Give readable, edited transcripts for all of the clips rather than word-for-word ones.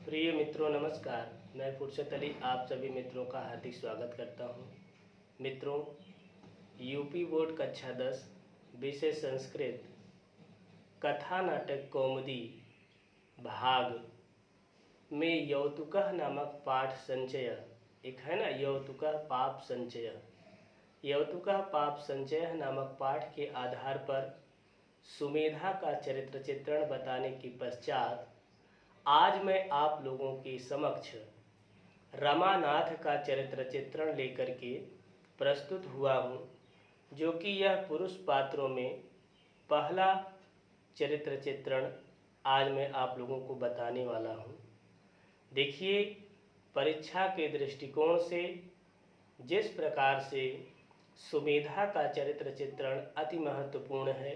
प्रिय मित्रों नमस्कार। मैं फुर्सत अली आप सभी मित्रों का हार्दिक स्वागत करता हूं। मित्रों, यूपी बोर्ड कक्षा 10 विषय संस्कृत कथा नाटक कौमुदी भाग में यौतुकः नामक पाठ संचय एक है ना, यौतुकः पाप संचय। यौतुकः पाप संचय नामक पाठ के आधार पर सुमेधा का चरित्र चित्रण बताने के पश्चात आज मैं आप लोगों के समक्ष रमानाथ का चरित्र चित्रण लेकर के प्रस्तुत हुआ हूँ, जो कि यह पुरुष पात्रों में पहला चरित्र चित्रण आज मैं आप लोगों को बताने वाला हूँ। देखिए, परीक्षा के दृष्टिकोण से जिस प्रकार से सुमेधा का चरित्र चित्रण अति महत्वपूर्ण है,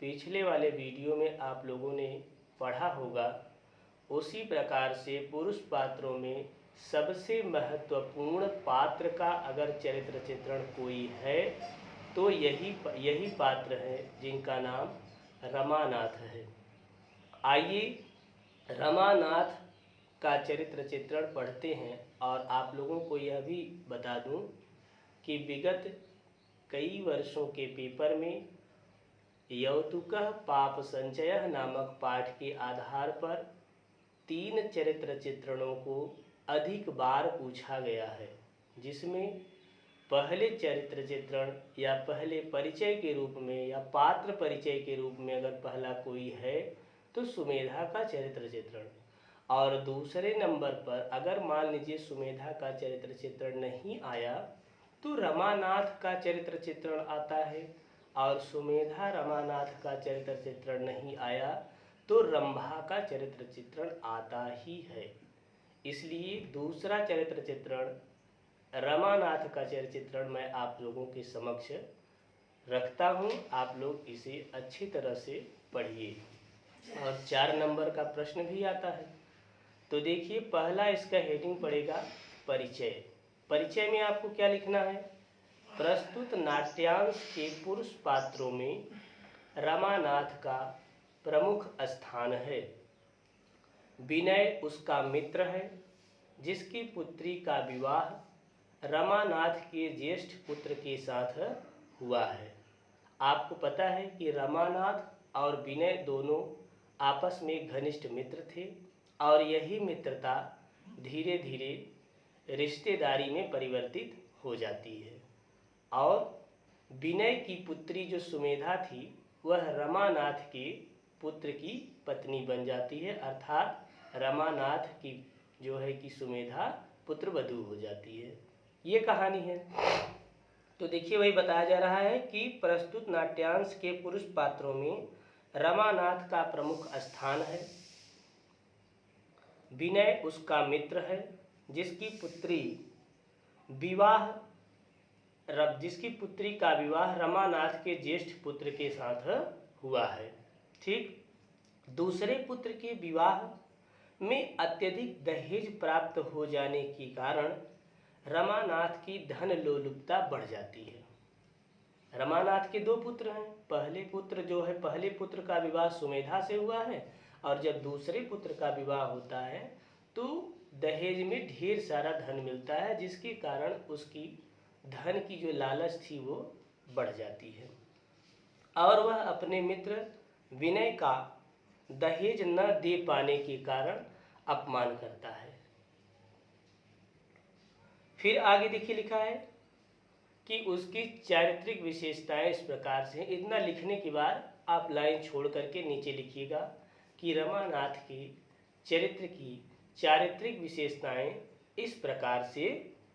पिछले वाले वीडियो में आप लोगों ने पढ़ा होगा, उसी प्रकार से पुरुष पात्रों में सबसे महत्वपूर्ण पात्र का अगर चरित्र चित्रण कोई है तो यही पात्र है जिनका नाम रमानाथ है। आइए रमानाथ का चरित्र चित्रण पढ़ते हैं। और आप लोगों को यह भी बता दूं कि विगत कई वर्षों के पेपर में यौतुकः पाप संचयः नामक पाठ के आधार पर 3 चरित्र चित्रणों को अधिक बार पूछा गया है, जिसमें पहले चरित्र चित्रण या पहले परिचय के रूप में या पात्र परिचय के रूप में अगर पहला कोई है तो सुमेधा का चरित्र चित्रण, और दूसरे नंबर पर अगर मान लीजिए सुमेधा का चरित्र चित्रण नहीं आया तो रमानाथ का चरित्र चित्रण आता है, और सुमेधा रमानाथ का चरित्र चित्रण नहीं आया तो रंभा का चरित्र चित्रण आता ही है। इसलिए दूसरा चरित्र चित्रण रमानाथ का चरित्र चित्रण मैं आप लोगों के समक्ष रखता हूं। आप लोग इसे अच्छी तरह से पढ़िए। और 4 नंबर का प्रश्न भी आता है। तो देखिए, पहला इसका हेडिंग पड़ेगा परिचय। परिचय में आपको क्या लिखना है? प्रस्तुत नाट्यांश के पुरुष पात्रों में रमानाथ का प्रमुख स्थान है। विनय उसका मित्र है, जिसकी पुत्री का विवाह रमानाथ के ज्येष्ठ पुत्र के साथ हुआ है। आपको पता है कि रमानाथ और विनय दोनों आपस में घनिष्ठ मित्र थे, और यही मित्रता धीरे धीरे रिश्तेदारी में परिवर्तित हो जाती है। और विनय की पुत्री जो सुमेधा थी वह रमानाथ के पुत्र की पत्नी बन जाती है, अर्थात रमानाथ की जो है कि सुमेधा पुत्रवधू हो जाती है। ये कहानी है। तो देखिए, वही बताया जा रहा है कि प्रस्तुत नाट्यांश के पुरुष पात्रों में रमानाथ का प्रमुख स्थान है। विनय उसका मित्र है, जिसकी पुत्री का विवाह रमानाथ के ज्येष्ठ पुत्र के साथ हुआ है। ठीक। दूसरे पुत्र के विवाह में अत्यधिक दहेज प्राप्त हो जाने के कारण रमानाथ की धन लोलुपता बढ़ जाती है। रमानाथ के 2 पुत्र हैं। पहले पुत्र का विवाह सुमेधा से हुआ है, और जब दूसरे पुत्र का विवाह होता है तो दहेज में ढेर सारा धन मिलता है, जिसके कारण उसकी धन की जो लालच थी वो बढ़ जाती है, और वह अपने मित्र विनय का दहेज न दे पाने के कारण अपमान करता है। फिर आगे देखिए, लिखा है कि उसकी चारित्रिक विशेषताएं इस प्रकार से। इतना लिखने के बाद आप लाइन छोड़ करके नीचे लिखिएगा कि रमानाथ के चरित्र की चारित्रिक विशेषताएं इस प्रकार से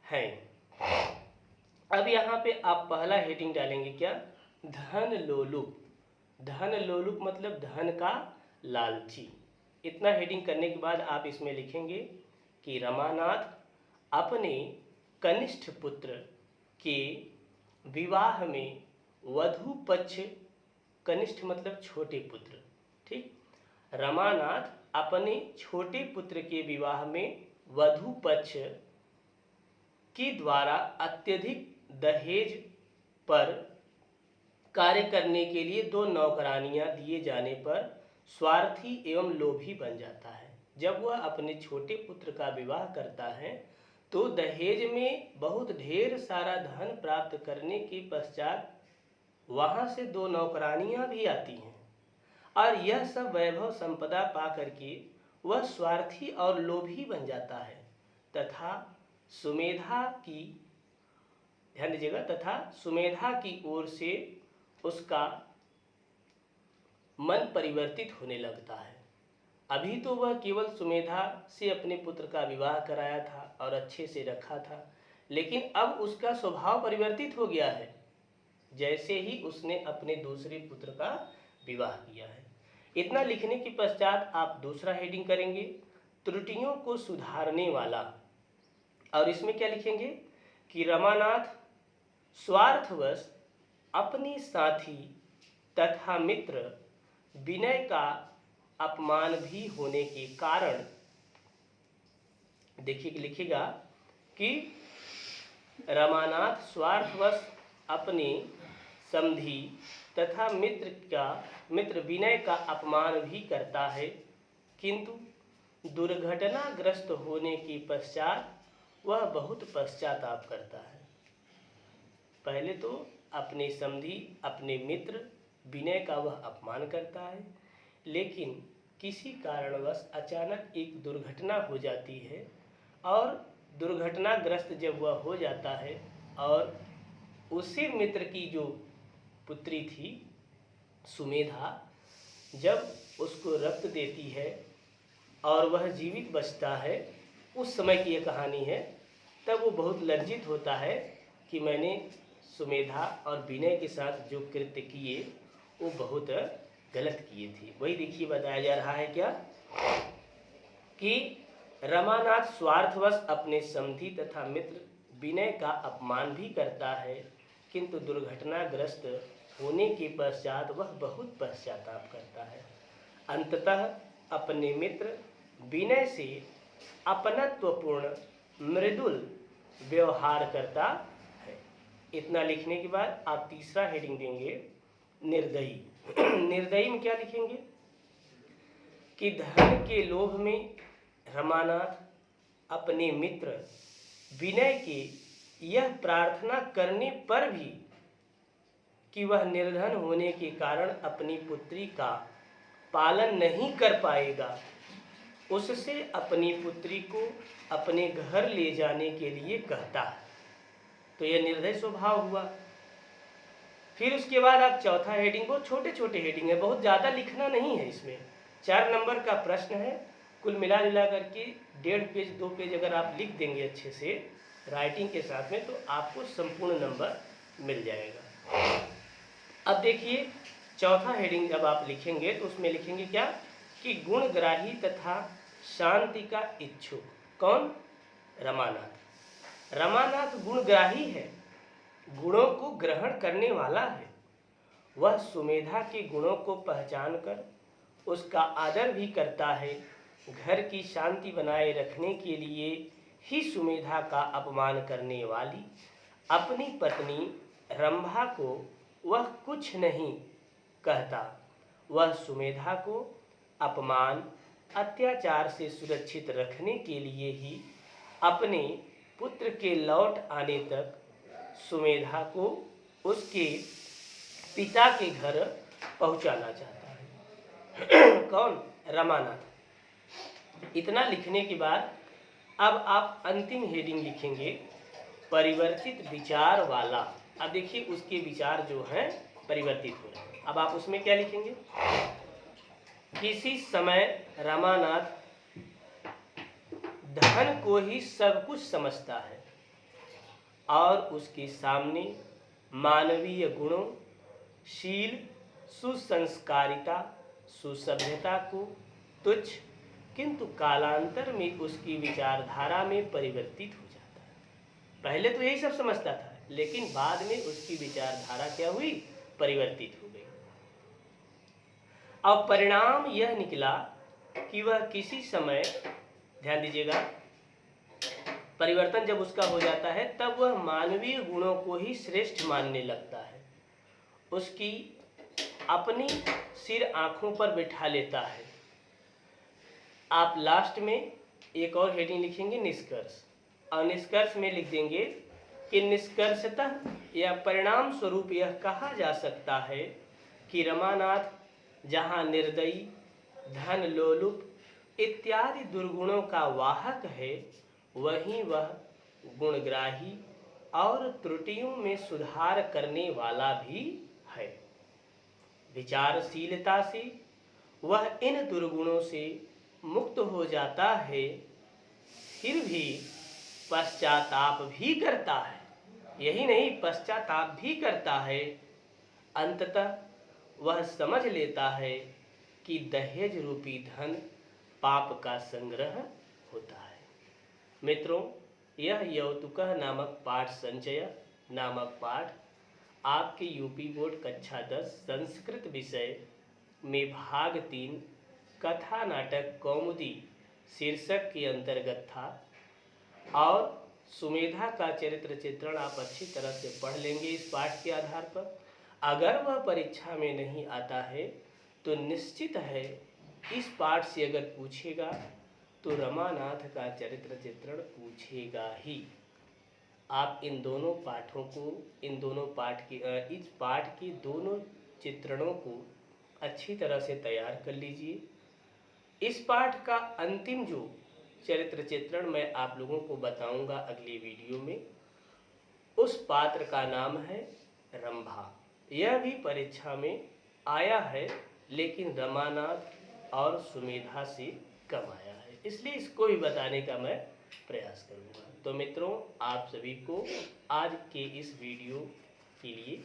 हैं। अब यहाँ पे आप पहला हेडिंग डालेंगे क्या? धन लोलुप। धन लोलुप मतलब धन का लालची। इतना हेडिंग करने के बाद आप इसमें लिखेंगे कि रमानाथ अपने कनिष्ठ पुत्र के विवाह में वधू पक्ष, कनिष्ठ मतलब छोटे पुत्र, ठीक, रमानाथ अपने छोटे पुत्र के विवाह में वधू पक्ष के द्वारा अत्यधिक दहेज पर कार्य करने के लिए 2 नौकरानियां दिए जाने पर स्वार्थी एवं लोभी बन जाता है। जब वह अपने छोटे पुत्र का विवाह करता है तो दहेज में बहुत ढेर सारा धन प्राप्त करने के पश्चात वहां से 2 नौकरानियां भी आती हैं और यह सब वैभव संपदा पा करके वह स्वार्थी और लोभी बन जाता है तथा सुमेधा की ध्यान दीजिएगा तथा सुमेधा की ओर से उसका मन परिवर्तित होने लगता है। अभी तो वह केवल सुमेधा से अपने पुत्र का विवाह कराया था और अच्छे से रखा था, लेकिन अब उसका स्वभाव परिवर्तित हो गया है जैसे ही उसने अपने दूसरे पुत्र का विवाह किया है। इतना लिखने के पश्चात आप दूसरा हेडिंग करेंगे त्रुटियों को सुधारने वाला, और इसमें क्या लिखेंगे कि रमानाथ स्वार्थवश अपने साथी तथा मित्र विनय का अपमान भी होने के कारण, देखिए लिखेगा कि रमानाथ स्वार्थवश अपने समधी तथा मित्र विनय का अपमान भी करता है, किंतु दुर्घटनाग्रस्त होने के पश्चात वह बहुत पश्चाताप करता है। पहले तो अपने समधी अपने मित्र विनय का वह अपमान करता है, लेकिन किसी कारणवश अचानक एक दुर्घटना हो जाती है और दुर्घटनाग्रस्त जब वह हो जाता है और उसी मित्र की जो पुत्री थी सुमेधा जब उसको रक्त देती है और वह जीवित बचता है, उस समय की यह कहानी है। तब वो बहुत लज्जित होता है कि मैंने सुमेधा और विनय के साथ जो कृत्य किए वो बहुत गलत किए थे। वही देखिए बताया जा रहा है क्या कि रमानाथ स्वार्थवश अपने समधी तथा मित्र विनय का अपमान भी करता है, किंतु दुर्घटनाग्रस्त होने के पश्चात वह बहुत पश्चाताप करता है। अंततः अपने मित्र विनय से अपनत्वपूर्ण मृदुल व्यवहार करता है। इतना लिखने के बाद आप तीसरा हेडिंग देंगे निर्दयी। निर्दयी में क्या लिखेंगे कि धन के लोभ में रमानाथ अपने मित्र विनय के यह प्रार्थना करने पर भी कि वह निर्धन होने के कारण अपनी पुत्री का पालन नहीं कर पाएगा, उससे अपनी पुत्री को अपने घर ले जाने के लिए कहता है। तो यह निर्दय स्वभाव हुआ। फिर उसके बाद आप चौथा हेडिंग, बहुत छोटे छोटे हेडिंग है, बहुत ज़्यादा लिखना नहीं है इसमें। 4 नंबर का प्रश्न है, कुल मिला जुला करके 1.5 पेज 2 पेज अगर आप लिख देंगे अच्छे से राइटिंग के साथ में तो आपको संपूर्ण नंबर मिल जाएगा। अब देखिए चौथा हेडिंग जब आप लिखेंगे तो उसमें लिखेंगे क्या कि गुणग्राही तथा शांति का इच्छुक। कौन? रमानाथ। रमानाथ गुणग्राही है, गुणों को ग्रहण करने वाला है। वह सुमेधा के गुणों को पहचान कर उसका आदर भी करता है। घर की शांति बनाए रखने के लिए ही सुमेधा का अपमान करने वाली अपनी पत्नी रंभा को वह कुछ नहीं कहता। वह सुमेधा को अपमान अत्याचार से सुरक्षित रखने के लिए ही अपने पुत्र के लौट आने तक सुमेधा को उसके पिता के घर पहुंचाना चाहता है। कौन? रमानाथ। इतना लिखने के बाद अब आप अंतिम हेडिंग लिखेंगे परिवर्तित विचार वाला। अब देखिए उसके विचार जो हैं परिवर्तित हो रहे हैं। अब आप उसमें क्या लिखेंगे? किसी समय रमानाथ धन को ही सब कुछ समझता है और उसके सामने मानवीय गुणों, शील, सुसंस्कारिता, सुसभ्यता को तुच्छ, किंतु कालांतर में उसकी विचारधारा में परिवर्तित हो जाता है। पहले तो यही सब समझता था, लेकिन बाद में उसकी विचारधारा क्या हुई? परिवर्तित हो गई। अब परिणाम यह निकला कि वह किसी समय, ध्यान दीजिएगा, परिवर्तन जब उसका हो जाता है तब वह मानवीय गुणों को ही श्रेष्ठ मानने लगता है। उसकी अपनी सिर आंखों पर बिठा लेता है। आप लास्ट में एक और हेडिंग लिखेंगे निष्कर्ष, और निष्कर्ष में लिख देंगे कि निष्कर्षतः या परिणाम स्वरूप यह कहा जा सकता है कि रमानाथ जहाँ निर्दयी, धन लोलुप इत्यादि दुर्गुणों का वाहक है, वहीं वह गुणग्राही और त्रुटियों में सुधार करने वाला भी है। विचारशीलता से वह इन दुर्गुणों से मुक्त हो जाता है, फिर भी पश्चाताप भी करता है। यही नहीं, पश्चाताप भी करता है। अंततः वह समझ लेता है कि दहेज रूपी धन पाप का संग्रह होता है। मित्रों, यह यौतुकः नामक पाठ संचय नामक पाठ आपके यूपी बोर्ड कक्षा 10 संस्कृत विषय में भाग 3 कथा नाटक कौमुदी शीर्षक के अंतर्गत था, और सुमेधा का चरित्र चित्रण आप अच्छी तरह से पढ़ लेंगे इस पाठ के आधार पर। अगर वह परीक्षा में नहीं आता है तो निश्चित है इस पाठ से अगर पूछेगा तो रमानाथ का चरित्र चित्रण पूछेगा ही। आप इन दोनों पाठों को, इन दोनों पाठ की इस पाठ की दोनों चित्रणों को अच्छी तरह से तैयार कर लीजिए। इस पाठ का अंतिम जो चरित्र चित्रण मैं आप लोगों को बताऊंगा अगली वीडियो में, उस पात्र का नाम है रंभा। यह भी परीक्षा में आया है, लेकिन रमानाथ और सुमेधा से कम आया है, इसलिए इसको भी बताने का मैं प्रयास करूंगा। तो मित्रों, आप सभी को आज के इस वीडियो के लिए